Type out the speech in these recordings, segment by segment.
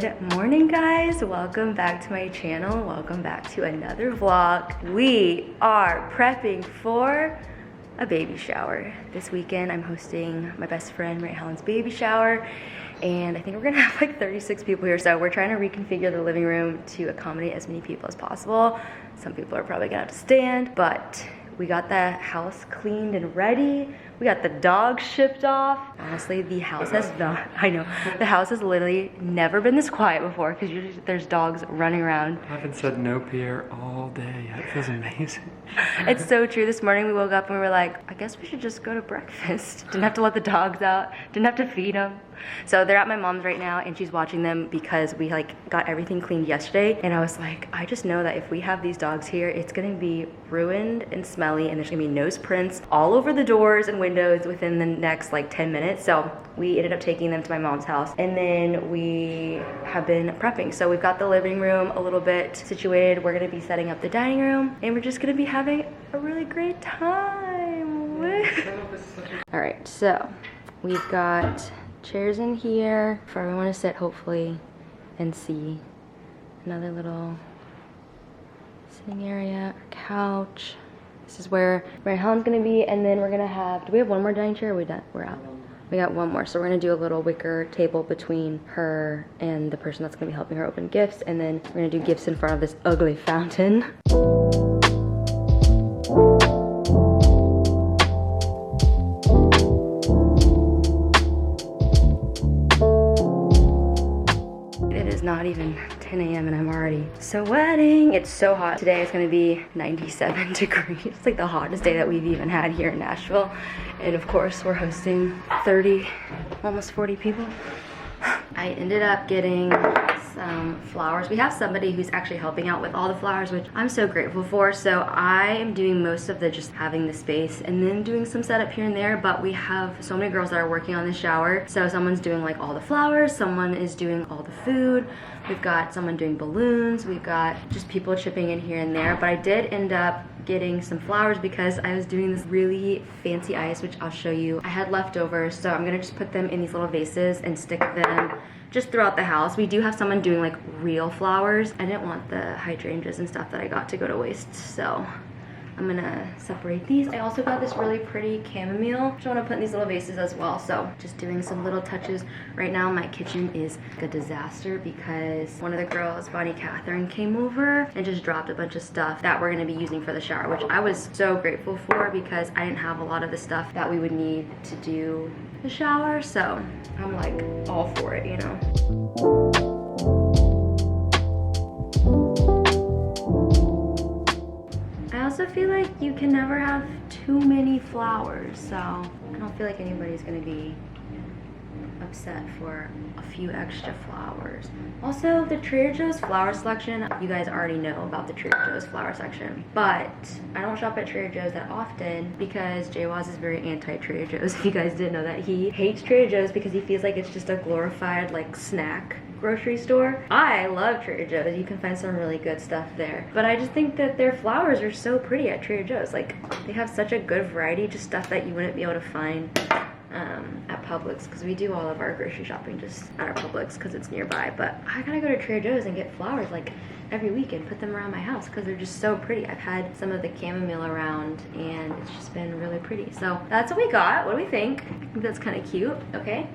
Good morning, guys. Welcome back to my channel. Welcome back to another vlog. We are prepping for a baby shower. This weekend I'm hosting my best friend Ray Helen's baby shower, and I think we're gonna have like 36 people here, so we're trying to reconfigure the living room to accommodate as many people as possible. Some people are probably gonna have to stand, but we got the house cleaned and ready. We got the dogs shipped off. Honestly, the house has not, I know, the house has literally never been this quiet before because usually there's dogs running around. I haven't said no Pierre all day. It feels amazing. It's so true. This morning we woke up and we were like, I guess we should just go to breakfast. Didn't have to let the dogs out. Didn't have to feed them. So they're at my mom's right now and she's watching them because we like got everything cleaned yesterday. And I was like, I just know that if we have these dogs here, it's gonna be ruined and smelly and there's gonna be nose prints all over the doors and windows within the next like 10 minutes. So we ended up taking them to my mom's house and then we have been prepping. So we've got the living room a little bit situated. We're gonna be setting up the dining room and we're just gonna be having a really great time. All right, so we've got chairs in here for everyone to sit hopefully and see. Another little sitting area, couch. This is where Ray Helen's gonna be, and then we're gonna have, do we have one more dining chair? Or are we done? We're out. We got one more, so we're gonna do a little wicker table between her and the person that's gonna be helping her open gifts, and then we're gonna do gifts in front of this ugly fountain. Not even 10 a.m. and I'm already sweating. It's so hot. Today it's gonna be 97 degrees. It's like the hottest day that we've even had here in Nashville. And of course we're hosting 30, almost 40 people. I ended up getting some flowers. We have somebody who's actually helping out with all the flowers, which I'm so grateful for. So I am doing most of the just having the space and then doing some setup here and there, but we have so many girls that are working on the shower. So someone's doing like all the flowers, someone is doing all the food. We've got someone doing balloons. We've got just people chipping in here and there, but I did end up getting some flowers because I was doing this really fancy ice, which I'll show you. I had leftovers, so I'm gonna just put them in these little vases and stick them just throughout the house. We do have someone doing like real flowers. I didn't want the hydrangeas and stuff that I got to go to waste, so I'm gonna separate these. I also got this really pretty chamomile, which I wanna put in these little vases as well. So just doing some little touches. Right now my kitchen is a disaster because one of the girls, Bonnie Catherine, came over and just dropped a bunch of stuff that we're gonna be using for the shower, which I was so grateful for because I didn't have a lot of the stuff that we would need to do the shower. So I'm like all for it, you know? I also feel like you can never have too many flowers, so I don't feel like anybody's gonna be upset for a few extra flowers. Also, the Trader Joe's flower selection, you guys already know about the Trader Joe's flower section, but I don't shop at Trader Joe's that often because Jawaz is very anti-Trader Joe's. If you guys didn't know that, he hates Trader Joe's because he feels like it's just a glorified like snack grocery store. I love Trader Joe's. You can find some really good stuff there. But I just think that their flowers are so pretty at Trader Joe's. Like, they have such a good variety, just stuff that you wouldn't be able to find at Publix, because we do all of our grocery shopping just at our Publix because it's nearby. But I gotta go to Trader Joe's and get flowers like every week and put them around my house because they're just so pretty. I've had some of the chamomile around and it's just been really pretty. So that's what we got. What do we think? I think that's kind of cute. Okay.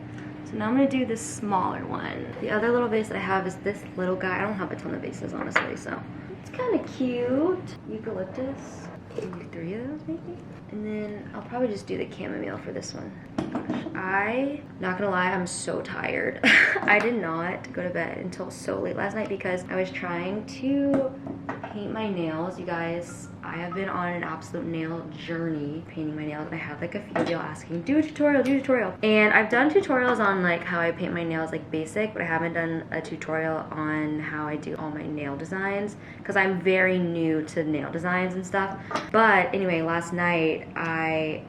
So now I'm gonna do this smaller one. The other little vase that I have is this little guy. I don't have a ton of vases, honestly, so it's kind of cute. Eucalyptus, maybe 3 of those maybe. And then I'll probably just do the chamomile for this one. Gosh, not gonna lie, I'm so tired. I did not go to bed until so late last night because I was trying to paint my nails. You guys, I have been on an absolute nail journey painting my nails. I had like a few people asking, do a tutorial, do a tutorial. And I've done tutorials on like how I paint my nails like basic, but I haven't done a tutorial on how I do all my nail designs because I'm very new to nail designs and stuff. But anyway, last night I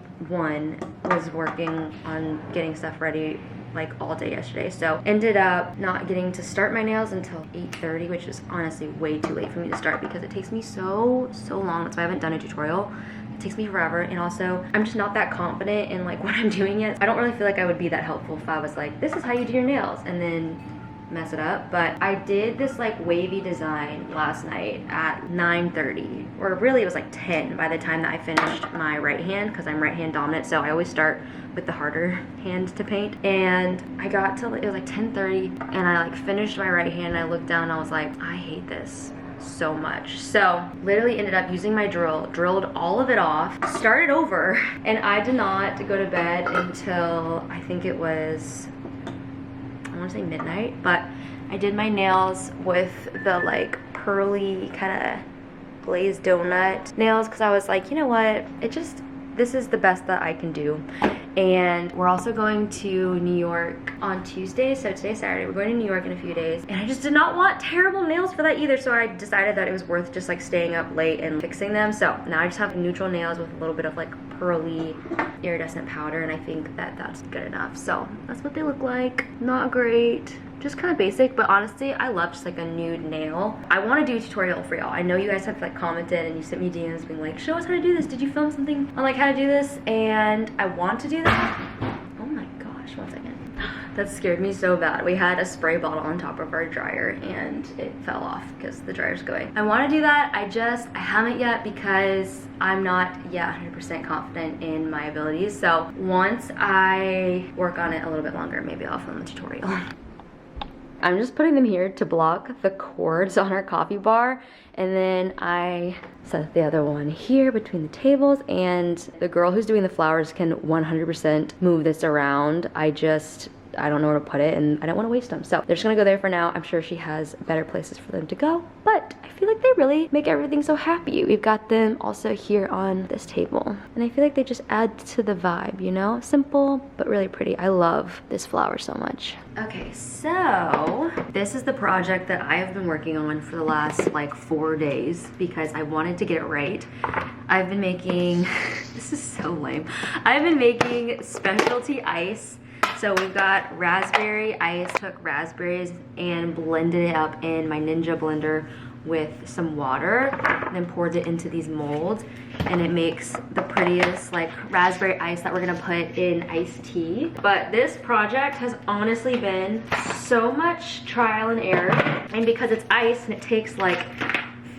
was working on getting stuff ready like all day yesterday, so ended up not getting to start my nails until 8:30, which is honestly way too late for me to start because it takes me so long. That's why I haven't done a tutorial. It takes me forever, and also I'm just not that confident in like what I'm doing yet. I don't really feel like I would be that helpful if I was like, this is how you do your nails, and then mess it up. But I did this like wavy design last night at 9:30, or really it was like 10 by the time that I finished my right hand, because I'm right hand dominant, so I always start with the harder hand to paint. And I got to, it was like 10:30, and I like finished my right hand, and I looked down and I was like, I hate this so much. So literally ended up using my drill, drilled all of it off, started over, and I did not go to bed until I think it was, I want to say midnight. But I did my nails with the like pearly kind of glazed donut nails, because I was like, you know what, this is the best that I can do. And we're also going to New York on Tuesday, so today's Saturday. We're going to New York in a few days, and I just did not want terrible nails for that either, so I decided that it was worth just like staying up late and fixing them. So now I just have neutral nails with a little bit of like pearly iridescent powder, and I think that that's good enough. So that's what they look like. Not great, just kind of basic, but honestly I love just like a nude nail. I want to do a tutorial for y'all. I know you guys have like commented and you sent me DMs being like, show us how to do this, did you film something on like how to do this? And I want to do that. Oh my gosh, 1 second. That scared me so bad. We had a spray bottle on top of our dryer and it fell off because the dryer's going. I want to do that. I haven't yet because I'm not yet 100% confident in my abilities. So once I work on it a little bit longer, maybe I'll film a tutorial. I'm just putting them here to block the cords on our coffee bar, and then I set the other one here between the tables, and the girl who's doing the flowers can 100% move this around. I don't know where to put it, and I don't want to waste them, so they're just gonna go there for now. I'm sure she has better places for them to go, but I feel like they really make everything so happy. We've got them also here on this table, and I feel like they just add to the vibe, you know? Simple, but really pretty. I love this flower so much. Okay, so this is the project that I have been working on for the last like 4 days because I wanted to get it right. I've been making, this is so lame. I've been making specialty ice. So we've got raspberry ice, took raspberries and blended it up in my Ninja blender with some water, and then poured it into these molds, and it makes the prettiest like raspberry ice that we're gonna put in iced tea. But this project has honestly been so much trial and error, and because it's ice and it takes like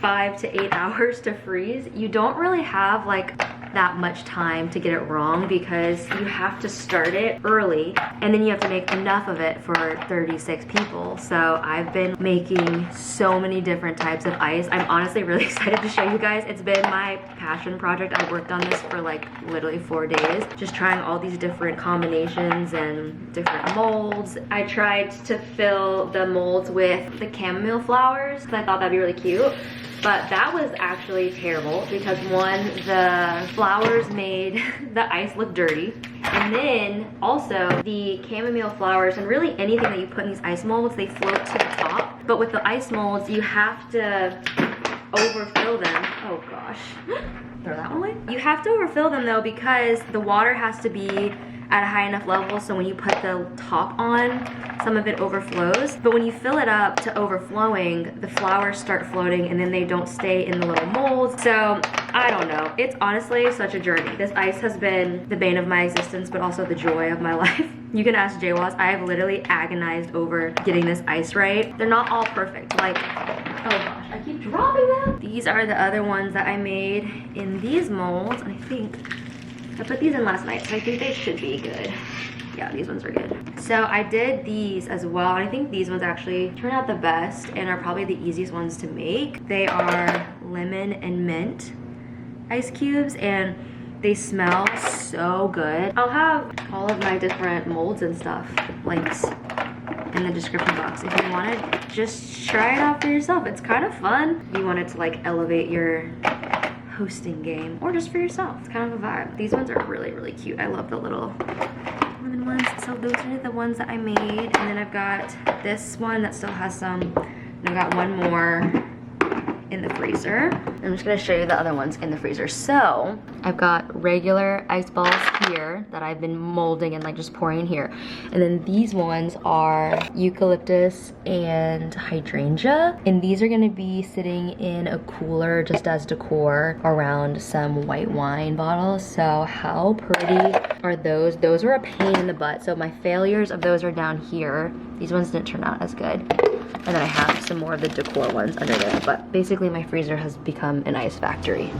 5 to 8 hours to freeze, you don't really have like that much time to get it wrong because you have to start it early and then you have to make enough of it for 36 people. So I've been making so many different types of ice. I'm honestly really excited to show you guys. It's been my passion project. I worked on this for like literally 4 days, just trying all these different combinations and different molds. I tried to fill the molds with the chamomile flowers because I thought that'd be really cute. But that was actually terrible because one, the flowers made the ice look dirty. And then also the chamomile flowers and really anything that you put in these ice molds, they float to the top. But with the ice molds, you have to overfill them. Oh gosh. Throw that one away. You have to overfill them though because the water has to be at a high enough level so when you put the top on, some of it overflows. But when you fill it up to overflowing, the flowers start floating and then they don't stay in the little molds. So I don't know. It's honestly such a journey. This ice has been the bane of my existence, but also the joy of my life. You can ask Jwas. I have literally agonized over getting this ice right. They're not all perfect. Like, oh gosh, I keep dropping them. These are the other ones that I made in these molds. And I think I put these in last night, so I think they should be good. Yeah, these ones are good. So I did these as well, and I think these ones actually turn out the best and are probably the easiest ones to make. They are lemon and mint ice cubes, and they smell so good. I'll have all of my different molds and stuff links in the description box if you want to just try it out for yourself. It's kind of fun. You want it to like elevate your hosting game or just for yourself. It's kind of a vibe. These ones are really, really cute. I love the little lemon ones. So those are the ones that I made. And then I've got this one that still has some. And I've got one more in the freezer. I'm just gonna show you the other ones in the freezer. So I've got regular ice balls here that I've been molding and like just pouring in here. And then these ones are eucalyptus and hydrangea. And these are gonna be sitting in a cooler just as decor around some white wine bottles. So how pretty are those? Those were a pain in the butt. So my failures of those are down here. These ones didn't turn out as good. And then I have some more of the decor ones under there. But basically my freezer has become an ice factory.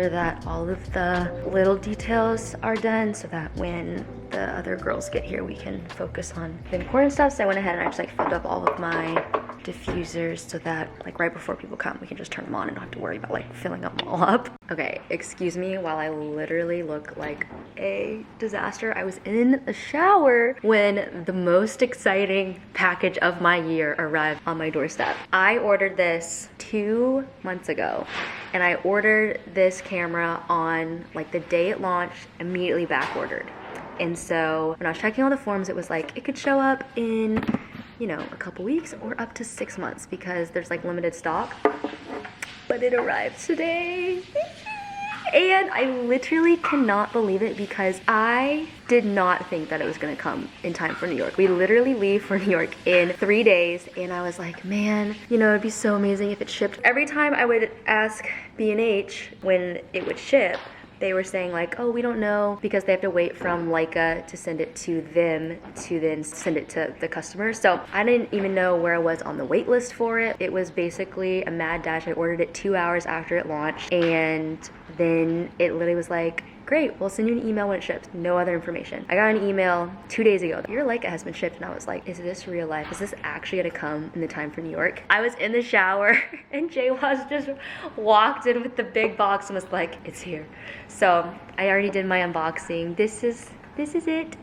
That all of the little details are done so that when the other girls get here we can focus on the important stuff. So I went ahead and I just like filled up all of my diffusers so that like right before people come we can just turn them on and don't have to worry about like filling them all up. Okay, excuse me while I literally look like a disaster. I was in the shower when the most exciting package of my year arrived on my doorstep. I ordered this 2 months ago and I ordered this camera on like the day it launched, immediately back ordered. And so when I was checking all the forms, it was like it could show up in, you know, a couple weeks or up to 6 months because there's like limited stock. But it arrived today. And I literally cannot believe it because I did not think that it was gonna come in time for New York. We literally leave for New York in 3 days and I was like, man, you know, it'd be so amazing if it shipped. Every time I would ask B&H when it would ship, they were saying like, oh, we don't know because they have to wait from Leica to send it to them to then send it to the customer. So I didn't even know where I was on the wait list for it. It was basically a mad dash. I ordered it 2 hours after it launched and then it literally was like, great, we'll send you an email when it ships. No other information. I got an email 2 days ago. Your Leica has been shipped. And I was like, is this real life? Is this actually gonna come in the time for New York? I was in the shower and Jay was just walked in with the big box and was like, it's here. So I already did my unboxing. This is it.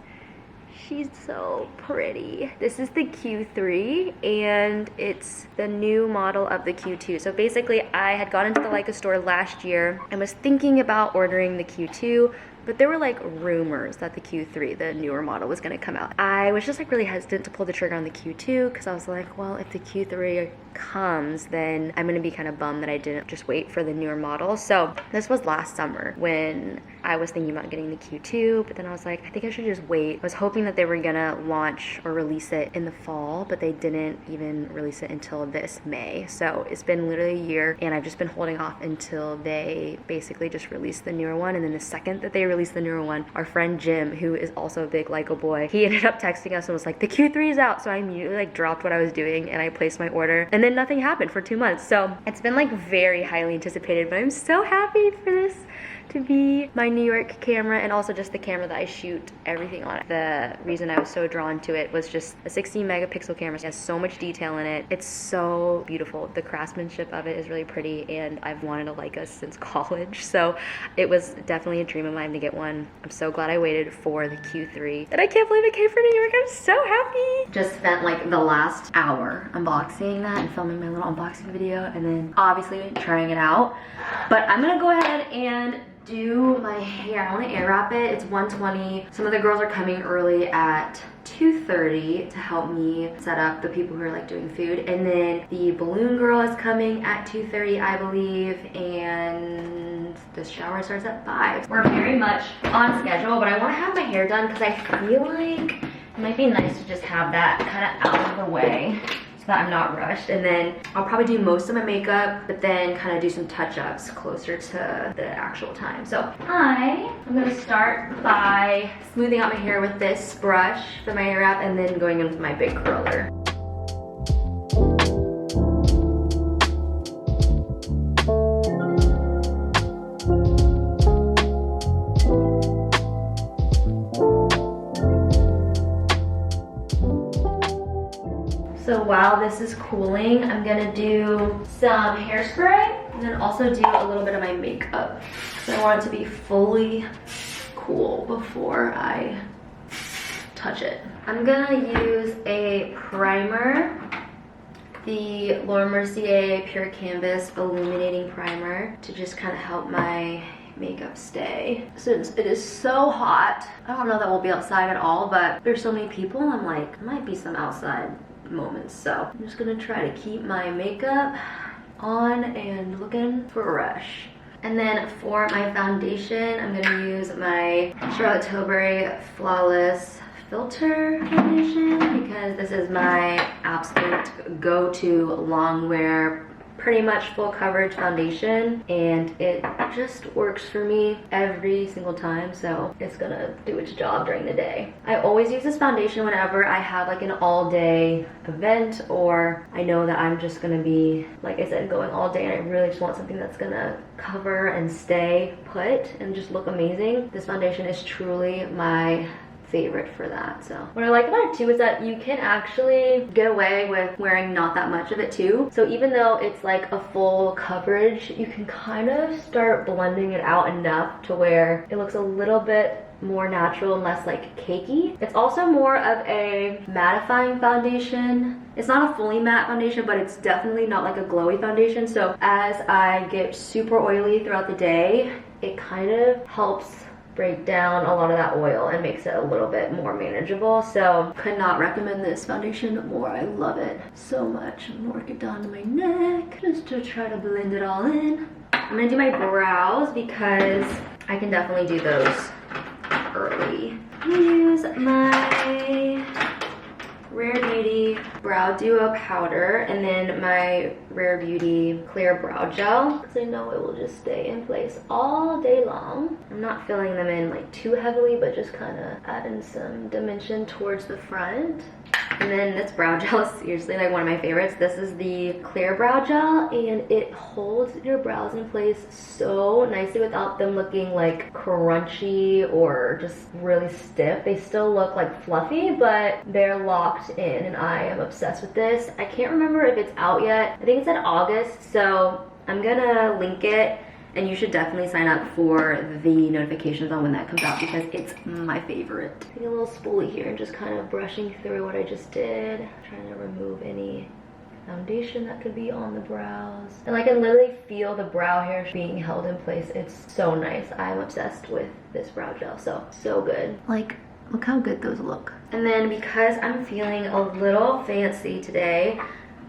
She's so pretty. This is the Q3 and it's the new model of the Q2. So basically I had gone into the Leica store last year and was thinking about ordering the Q2, but there were like rumors that the Q3, the newer model, was gonna come out. I was just like really hesitant to pull the trigger on the Q2 because I was like, well, if the Q3 comes, then I'm gonna be kind of bummed that I didn't just wait for the newer model. So this was last summer when I was thinking about getting the Q2, but then I was like, I think I should just wait. I was hoping that they were gonna launch or release it in the fall, but they didn't even release it until this May. So it's been literally a year and I've just been holding off until they basically just released the newer one. And then the second that they released the newer one, our friend Jim, who is also a big Leica boy, he ended up texting us and was like, the Q3 is out. So I immediately like dropped what I was doing and I placed my order. And then nothing happened for 2 months. So it's been like very highly anticipated, but I'm so happy for this to be my New York camera and also just the camera that I shoot everything on. The reason I was so drawn to it was just a 16 megapixel camera. It has so much detail in it. It's so beautiful. The craftsmanship of it is really pretty and I've wanted a Leica since college. So it was definitely a dream of mine to get one. I'm so glad I waited for the Q3 and I can't believe it came for New York. I'm so happy. Just spent like the last hour unboxing that and filming my little unboxing video and then obviously trying it out. But I'm gonna go ahead and do my hair. I want to air wrap it. It's 1:20. Some of the girls are coming early at 2:30 to help me set up the people who are like doing food. And then the balloon girl is coming at 2:30, I believe. And the shower starts at 5. We're very much on schedule, but I want to have my hair done because I feel like it might be nice to just have that kind of out of the way, so that I'm not rushed. And then I'll probably do most of my makeup, but then kind of do some touch-ups closer to the actual time. So I'm gonna start by smoothing out my hair with this brush for my hair wrap and then going in with my big curler. So while this is cooling, I'm gonna do some hairspray and then also do a little bit of my makeup. So I want it to be fully cool before I touch it. I'm gonna use a primer, the Laura Mercier Pure Canvas Illuminating Primer, to just kind of help my makeup stay. Since it is so hot, I don't know that we'll be outside at all, but there's so many people, I'm like, there might be some outside moments. So I'm just gonna try to keep my makeup on and looking fresh. And then for my foundation, I'm gonna use my Charlotte Tilbury Flawless Filter foundation because this is my absolute go-to long wear, pretty much full coverage foundation, and it just works for me every single time, so it's gonna do its job during the day. I always use this foundation whenever I have like an all-day event, or I know that I'm just gonna be, like I said, going all day and I really just want something that's gonna cover and stay put and just look amazing. This foundation is truly my favorite for that. So what I like about it too is that you can actually get away with wearing not that much of it too. So even though it's like a full coverage, you can kind of start blending it out enough to where it looks a little bit more natural and less like cakey. It's also more of a mattifying foundation. It's not a fully matte foundation, but it's definitely not like a glowy foundation. So as I get super oily throughout the day, it kind of helps break down a lot of that oil and makes it a little bit more manageable. So could not recommend this foundation more. I love it so much. I'm gonna work it down to my neck just to try to blend it all in. I'm gonna do my brows because I can definitely do those early. I'm gonna use my Rare Beauty Brow Duo Powder and then my Rare Beauty Clear Brow Gel, because I know it will just stay in place all day long. I'm not filling them in like too heavily, but just kind of adding some dimension towards the front. And then this brow gel is seriously like one of my favorites. This is the Clear Brow Gel, and it holds your brows in place so nicely without them looking like crunchy or just really stiff. They still look like fluffy, but they're locked in, and I am obsessed with this. I can't remember if it's out yet. I think it's in August, so I'm gonna link it. And you should definitely sign up for the notifications on when that comes out because it's my favorite. Taking a little spoolie here and just kind of brushing through what I just did. Trying to remove any foundation that could be on the brows. And I can literally feel the brow hair being held in place. It's so nice. I'm obsessed with this brow gel. So good. Like, look how good those look. And then because I'm feeling a little fancy today,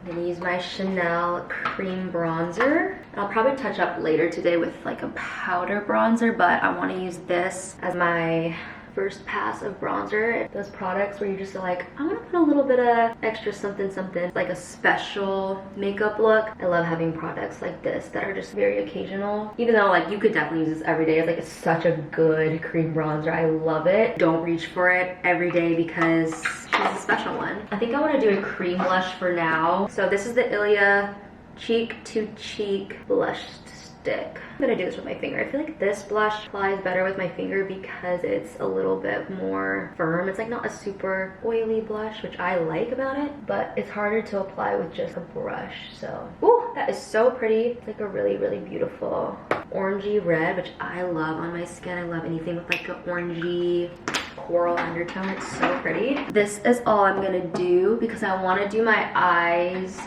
I'm gonna use my Chanel Cream Bronzer. And I'll probably touch up later today with like a powder bronzer, but I wanna use this as my first pass of bronzer. Those products where you just are like, I want to put a little bit of extra something, like a special makeup look. I love having products like this that are just very occasional. Even though like you could definitely use this every day. It's like, it's such a good cream bronzer. I love it. Don't reach for it every day because she's a special one. I think I want to do a cream blush for now. So this is the Ilia Cheek to Cheek Blush Stick. I'm gonna do this with my finger. I feel like this blush applies better with my finger because it's a little bit more firm. It's like not a super oily blush, which I like about it, but it's harder to apply with just a brush. So, ooh, that is so pretty. It's like a really, really beautiful orangey red, which I love on my skin. I love anything with like an orangey coral undertone. It's so pretty. This is all I'm gonna do because I want to do my eyes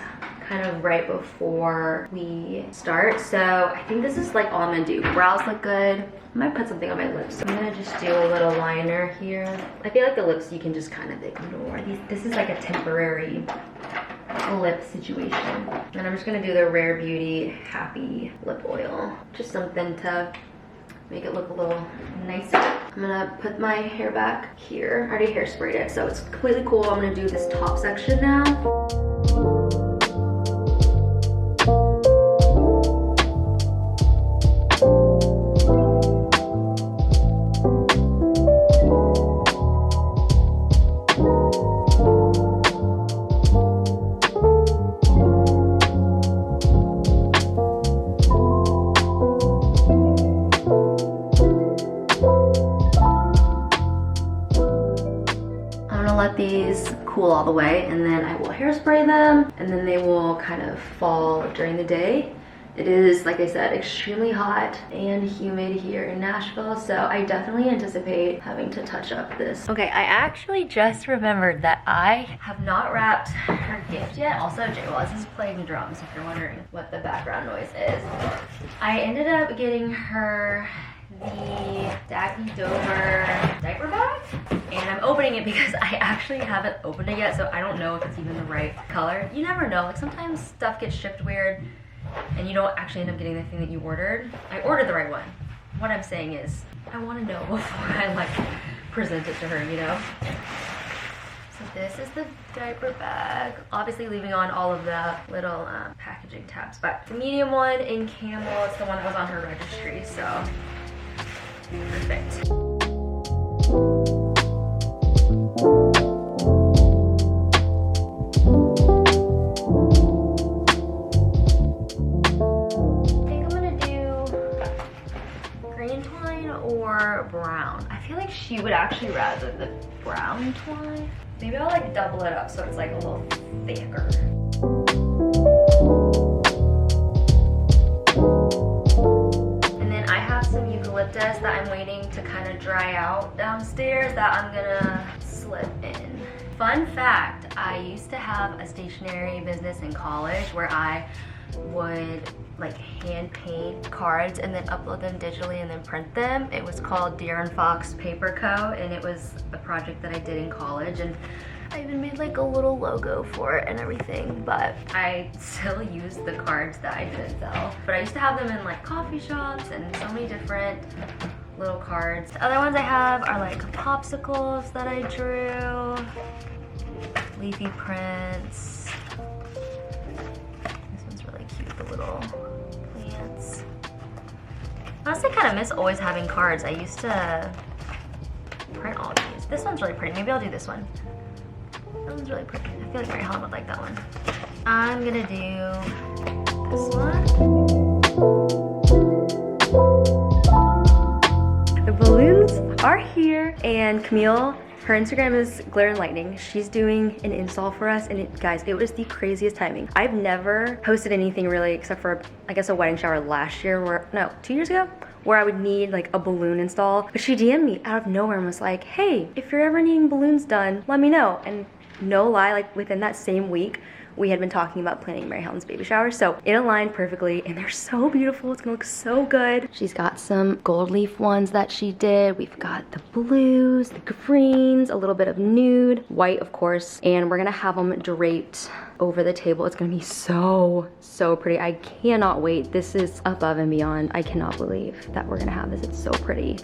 kind of right before we start. So I think this is like all I'm gonna do. Brows look good. I might put something on my lips. I'm gonna just do a little liner here. I feel like the lips you can just kind of ignore. This is like a temporary lip situation. And I'm just gonna do the Rare Beauty Happy Lip Oil. Just something to make it look a little nicer. I'm gonna put my hair back here. I already hairsprayed it, so it's completely cool. I'm gonna do this top section now. These cool all the way, and then I will hairspray them, and then they will kind of fall during the day, It is, like I said, extremely hot and humid here in Nashville, so I definitely anticipate having to touch up this. Okay, I actually just remembered that I have not wrapped her gift yet. Also, Jay Waz is playing drums if you're wondering what the background noise is. I ended up getting her the Dagny Dover diaper bag, and I'm opening it because I actually haven't opened it yet, so I don't know if it's even the right color. You never know, like sometimes stuff gets shipped weird and you don't actually end up getting the thing that you ordered. I ordered the right one. What I'm saying is, I want to know before I like present it to her, you know? So this is the diaper bag, obviously leaving on all of the little packaging tabs, but the medium one in camel, it's the one that was on her registry, so perfect. I think I'm gonna do green twine or brown. I feel like she would actually rather the brown twine. Maybe I'll like double it up so it's like a little thicker. Eucalyptus that I'm waiting to kind of dry out downstairs that I'm gonna slip in. Fun fact, I used to have a stationery business in college where I would like hand paint cards and then upload them digitally and then print them. It was called Deer and Fox Paper Co. and it was a project that I did in college, and I even made like a little logo for it and everything, but I still use the cards that I didn't sell. But I used to have them in like coffee shops and so many different little cards. The other ones I have are like popsicles that I drew, leafy prints. This one's really cute, the little plants. Honestly, I kind of miss always having cards. I used to print all these. This one's really pretty. Maybe I'll do this one. That one's really pretty. I feel like Mary Helen would like that one. I'm gonna do this one. The balloons are here, and Camille, her Instagram is Glare and Lightning. She's doing an install for us, and guys, it was the craziest timing. I've never posted anything really except for, I guess, a wedding shower last year, or no, 2 years ago, where I would need like a balloon install. But she DM'd me out of nowhere and was like, hey, if you're ever needing balloons done, let me know. And no lie, like within that same week, we had been talking about planning Mary Helen's baby shower, so it aligned perfectly, and they're so beautiful. It's gonna look so good. She's got some gold leaf ones that she did. We've got the blues, the greens, a little bit of nude, white of course, and we're gonna have them draped over the table. It's gonna be so, so pretty. I cannot wait. This is above and beyond. I cannot believe that we're gonna have this. It's so pretty.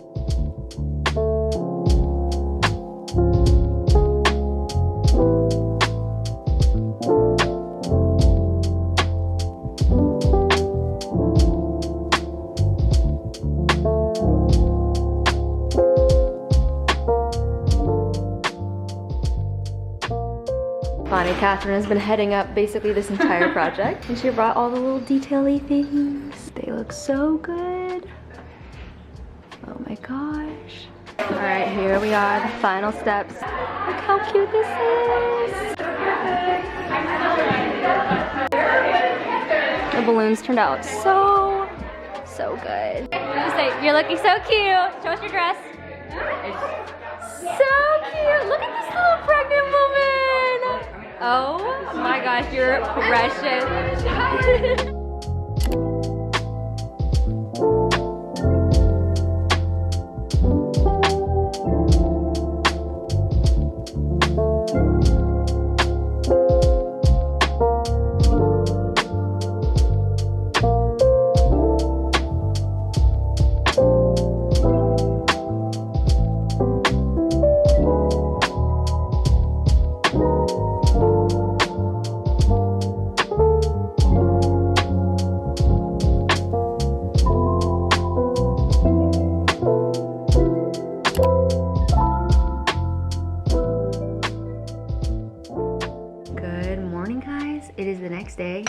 Catherine has been heading up basically this entire project, and she brought all the little detail-y things. They look so good. Oh my gosh. All right, here we are, the final steps. Look how cute this is. The balloons turned out so, so good. Just say, you're looking so cute. Show us your dress. So cute. Look at this little pregnant woman. Oh my gosh, you're precious.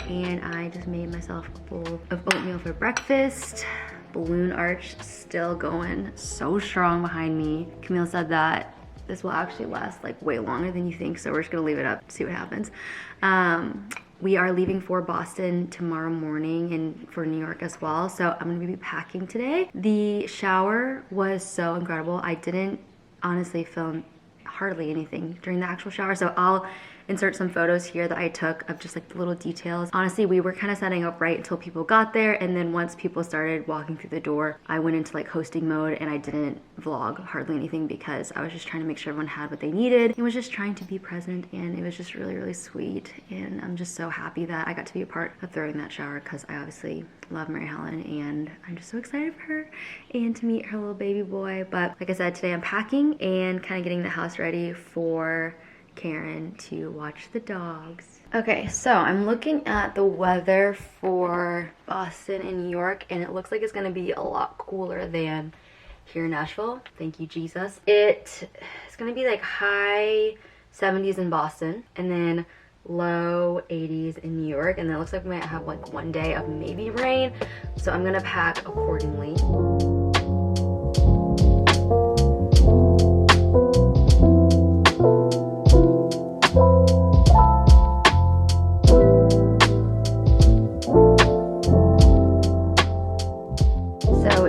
And I just made myself a bowl of oatmeal for breakfast. Balloon arch still going so strong behind me. Camille said that this will actually last like way longer than you think, so we're just gonna leave it up, see what happens. we are leaving for Boston tomorrow morning and for New York as well. So I'm gonna be packing today. The shower was so incredible. I didn't honestly film hardly anything during the actual shower, so I'll insert some photos here that I took of just like the little details. Honestly, we were kind of setting up right until people got there, and then once people started walking through the door, I went into like hosting mode and I didn't vlog hardly anything because I was just trying to make sure everyone had what they needed and was just trying to be present, and it was just really, really sweet. And I'm just so happy that I got to be a part of throwing that shower because I obviously love Mary Helen and I'm just so excited for her and to meet her little baby boy. But like I said, today I'm packing and kind of getting the house ready for Karen to watch the dogs. Okay, so I'm looking at the weather for Boston and New York, and it looks like it's gonna be a lot cooler than here in Nashville. Thank you, Jesus. It's gonna be like high 70s in Boston and then low 80s in New York, and then it looks like we might have like one day of maybe rain, so I'm gonna pack accordingly.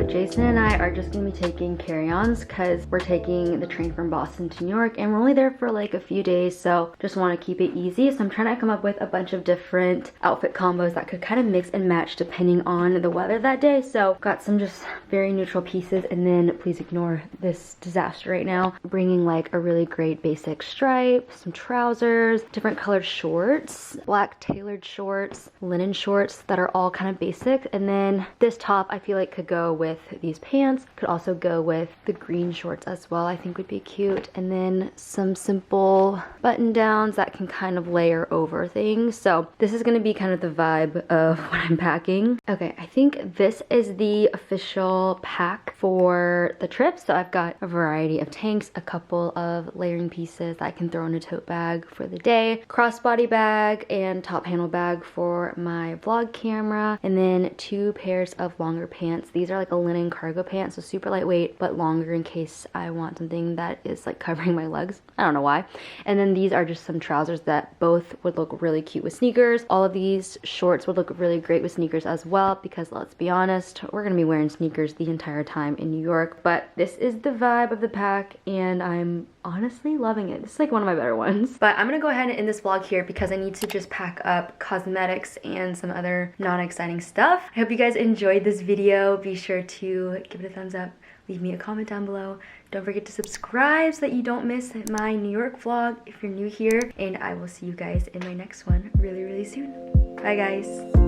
Jason and I are just gonna be taking carry-ons because we're taking the train from Boston to New York and we're only there for like a few days, so just want to keep it easy. So I'm trying to come up with a bunch of different outfit combos that could kind of mix and match depending on the weather that day. So got some just very neutral pieces, and then please ignore this disaster right now. Bringing like a really great basic stripe, some trousers, different colored shorts, black tailored shorts, linen shorts that are all kind of basic, and then this top I feel like could go with these pants, could also go with the green shorts as well, I think would be cute, and then some simple button downs that can kind of layer over things. So this is going to be kind of the vibe of what I'm packing. Okay, I think this is the official pack for the trip. So I've got a variety of tanks, a couple of layering pieces that I can throw in a tote bag for the day, crossbody bag and top handle bag for my vlog camera, and then 2 pairs of longer pants. These are like a linen cargo pants, so super lightweight but longer in case I want something that is like covering my legs. I don't know why. And then these are just some trousers that both would look really cute with sneakers. All of these shorts would look really great with sneakers as well because let's be honest, we're gonna be wearing sneakers the entire time in New York. But this is the vibe of the pack and I'm honestly loving it. This is like one of my better ones. But I'm gonna go ahead and end this vlog here because I need to just pack up cosmetics and some other non-exciting stuff. I hope you guys enjoyed this video. Be sure to give it a thumbs up, leave me a comment down below. Don't forget to subscribe so that you don't miss my New York vlog if you're new here, and I will see you guys in my next one really, really soon. Bye guys.